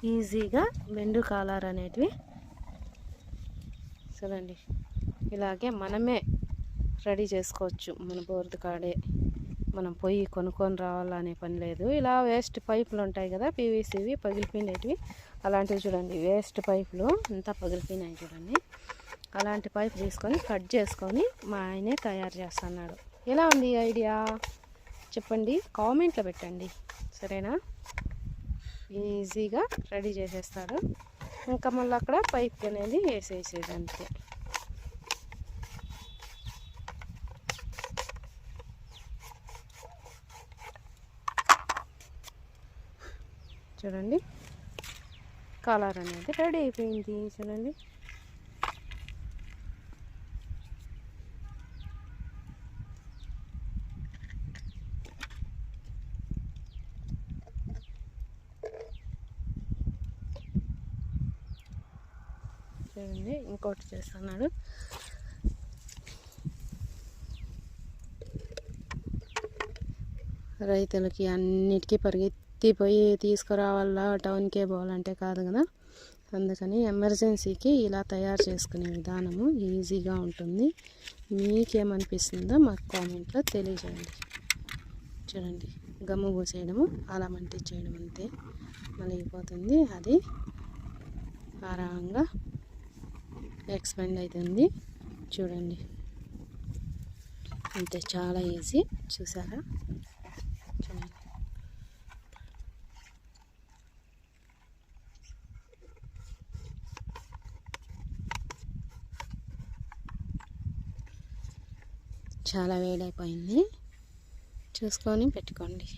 ఈజీగా బెండు కాలర్ అనేటివి చూడండి ఇలాగే మనమే రెడీ చేసుకోవచ్చు. మన బోర్డు కాడే మనం పోయి కొనుక్కొని రావాలనే పని లేదు. ఇలా వేస్ట్ పైపులు ఉంటాయి కదా, పీవీసీవి పగిలిపోయినవి, అలాంటివి చూడండి. వేస్ట్ పైపులు అంతా పగిలిపోయినాయి చూడండి. అలాంటి పైపు తీసుకొని కట్ చేసుకొని మా ఆయనే తయారు చేస్తున్నాడు. ఎలా ఉంది ఐడియా చెప్పండి, కామెంట్లో పెట్టండి, సరేనా? ఈజీగా రెడీ చేసేస్తాడు. ఇంకా మళ్ళీ అక్కడ పైప్ అనేది వేసేసేది అంతే. చూడండి కాలర్ అనేది రెడీ అయిపోయింది. చూడండి చూడండి ఇంకోటి చేస్తున్నాడు. రైతులకి అన్నిటికీ పరిగెత్తిపోయి తీసుకురావాలా, టౌన్కే పోవాలంటే కాదు కదా, అందుకని ఎమర్జెన్సీకి ఇలా తయారు చేసుకునే విధానము ఈజీగా ఉంటుంది. మీకేమనిపిస్తుందో మాకు కామెంట్లో తెలియజేయండి. చూడండి గమ్ము పూసేయడము, అలా మంటించేయడం అంతే, మలిగిపోతుంది. అది ఆరాంగా ఎక్స్పెండ్ అవుతుంది. చూడండి అంతే, చాలా ఈజీ. చూసారా? చూడండి చాలా వేడైపోయింది, చూసుకొని పెట్టుకోండి.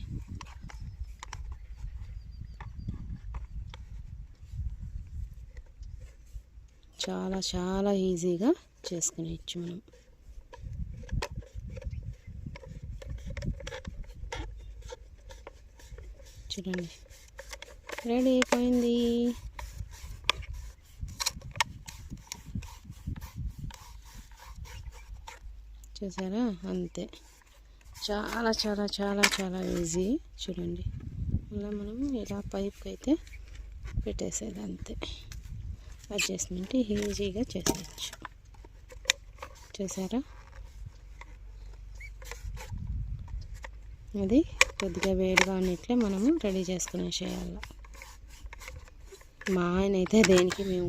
చాలా చాలా ఈజీగా చేసుకునేయచ్చు మనం. చూడండి రెడీ అయిపోయింది. చూసారా? అంతే, చాలా చాలా చాలా చాలా ఈజీ. చూడండి ఇలా మనం ఇలా పైప్కి అయితే పెట్టేసేది అంతే. అడ్జస్ట్మెంట్ ఈజీగా చేసేయచ్చు. చూసారా? అది కొద్దిగా వేడిగా ఉన్నట్లే మనము రెడీ చేసుకునేసేయాలి. మా ఆయన అయితే దేనికి మేము